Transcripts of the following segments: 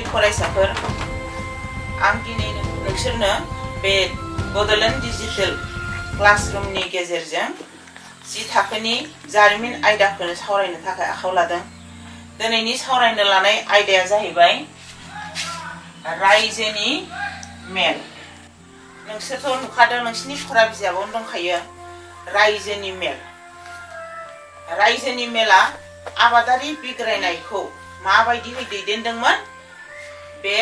उन्दै फरायसाफोर आं दिनै नोंसोरनो बे बड'लेण्ड डिजिटेल क्लासरुमनि गेजेरजों जि थाखोनि जारिमिन आयदाखौ सावरायनो थाखाय आखायाव लादों। दिनैनि सावरायनो लानाय आयदाया जाहैबाय रायजोनि मेल। नोंसोरथ' नुखादों, नोंसिनि फरा बिजाबावनो दंखायो रायजोनि मेल। रायजोनि मेला आबादारि बिग्रायनायखौ माबायदियै दैदेनदोंमोन बे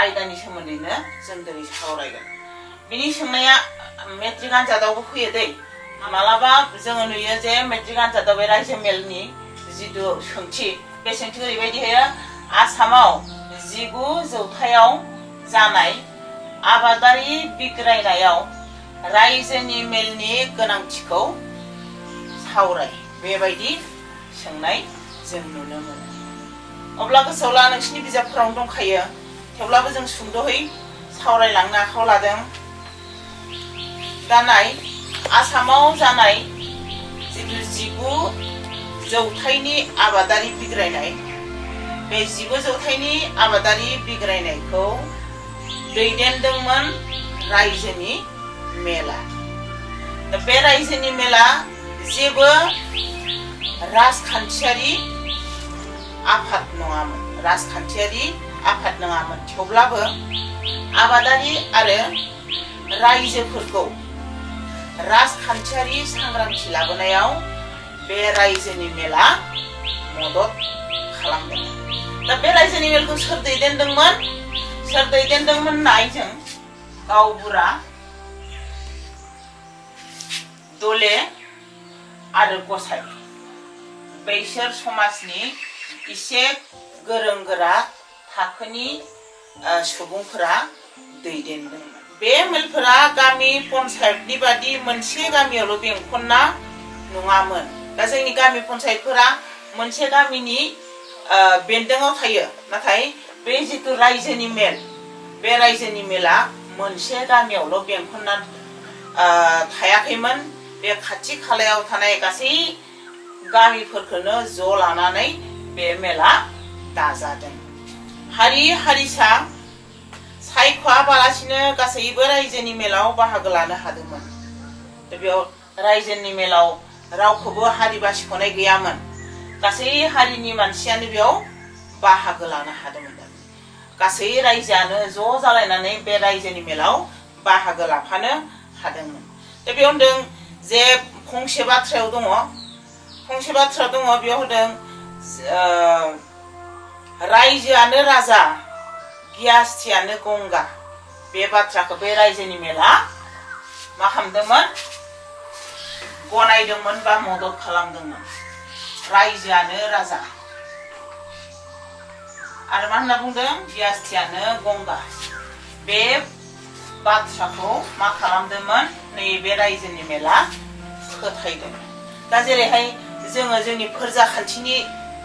आयदानि सोमोन्दैनो जों दिनै सावरायगोन। बिनि सोंनाया मेट्रिक आनजादावबो फैयो दै। मालाबा जोङो नुयो जे मेट्रिक आनजादाव बे रायजो मेलनि जिथु सोंथि, बे सोंथि ओरैबायदि होयो, आसामाव 19 जौथायाव जानाय आबादारि बिग्रायनायाव रायजोनि मेलनि गोनांथिखौ सावराय। बेबायदि सोंनाय जों नुनो मोनो। अब्ला गोसोआव ला, नोंसिनि बिजाबफोरावनो दंखायो, थेवब्लाबो जों सुंद'यै सावरायलांनो आखायाव लादों। दानाय आसामाव जानाय जिथु 19 जौथाइनि आबादारि बिग्रायनाय, बे 19 जौथाइनि आबादारि बिग्रायनायखौ दैदेनदोंमोन रायजोनि मेला। बे रायजोनि मेला जेबो राजखान्थियारि आफाद नङामोन, थेवब्लाबो आबादारि आरो रायजोफोरखौ राजखान्थियारि सांग्रांथि लाबोनायाव बे रायजोनि मेला मदद खालामदोंमोन। दा बे रायजोनि मेलखौ सोर दैदेनदोंमोन नायजों गावबुरा, दले आरो गसाइ, बैसोर समाजनि इसे गोरों गोरा थाखोनि सुबुंफोरा दैदेनदोंमोन। बे मेलफोरा गामि पन्चायतनि बादि मोनसे गामियावल' बेंखनना नङामोन। दा जोंनि गामि पन्चायतफोरा मोनसे गामिनि बेन्दोङाव थायो, नाथाय बे जिथु रायजोनि मेल, बे रायजोनि मेला मोनसे गामियावल' बेंखनना थायाखैमोन। बे खाथि खालायाव थानाय गासै गामिफोरखौनो ज' लानानै बे मेला दाजादों। हारि हारिसा सायख'आबालासिनो गासैबो रायजोनि मेलाव बाहागो लानो हादोंमोन। बेयाव रायजोनि मेलाव रावखौबो हारि बासिख'नाय गैयामोन। गासै हारिनि मानसियानो बेयाव बाहागो लानो हादोंमोन। गासै रायजोआनो ज' जालायनानै बे रायजोनि मेलाव बाहागो लाफानो हादोंमोन। दा बेयाव होनदों जे फंसे बाथ्रायाव दङ, बेयाव होदों रायजोआनो राजा, गियास्थियानो गंगा। बे बाथ्राखौ बे रायजोनि मेला मा खालामदोंमोन? गनायदोंमोन बा मदद खालामदोंमोन। रायजोआनो राजा आरो मा होनना बुंदों? गियास्थियानो गंगा। बे बाथ्राखौ मा खालामदोंमोन? नैबे रायजोनि मेला फोथायदोंमोन। दा जेरैहाय जोङो जोंनि फोरजा खान्थिनि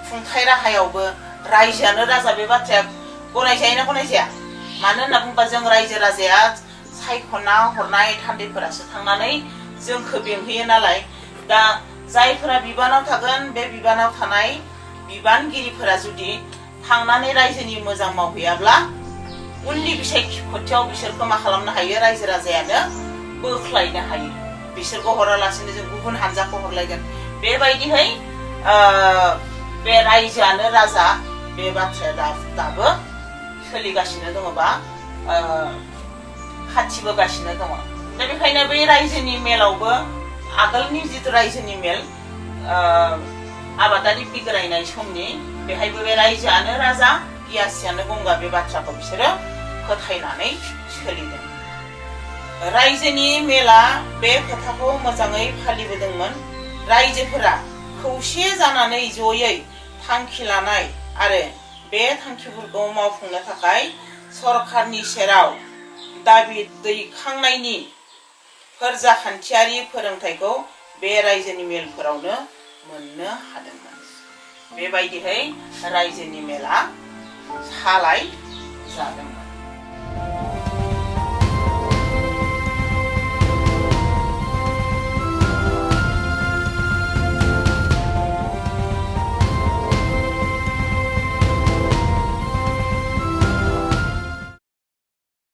खुंथाय राहायावबो रायजोआनो राजा, बे बाथ्राया गनायजायोना गनायजाया? मानो होनना बुङोबा जों रायजो राजाया सायख'ना हरनाय थान्दैफोरासो थांनानै जोंखौ बेंहैयो नालाय। दा जायफोरा बिबानाव थागोन, बे बिबानाव थानाय बिबानगिरिफोरा जुदि थांनानै रायजोनि मोजां मावहैयाब्ला उननि बिसायख'थियाव बिसोरखौ मा खालामनो हायो? रायजो राजायानो बोख्लायनो हायो। बिसोरखौ हरालासिनो जों गुबुन हानजाखौ हरलायगोन। बेबायदिहै बे रायजोआनो राजा, बे बाथ्राया दाबो सोलिगासिनो दङ बा खाथिबोगासिनो दङ। दा बेखायनो बै रायजोनि मेलावबो आगोलनि जिथु रायजोनि मेल आबादारि बिग्रायनाय समनि, बेहायबो बे रायजोआनो राजा, गियास्थियानो गंगा, बे बाथ्राखौ बिसोरो फोथायनानै सोलिदों। रायजोनि मेला बे खोथाखौ मोजाङै फालिबोदोंमोन। रायजोफोरा खौसे जानानै जयै थांखि लानाय आरो बे थांखिफोरखौ मावफुंनो थाखाय सरकारनि सेराव दाबि दैखांनायनि फोरजाखान्थियारि फोरोंथायखौ बे रायजोनि मेलफोरावनो मोननो हादोंमोन। बेबायदिहै रायजोनि मेला सालाय जादोंमोन।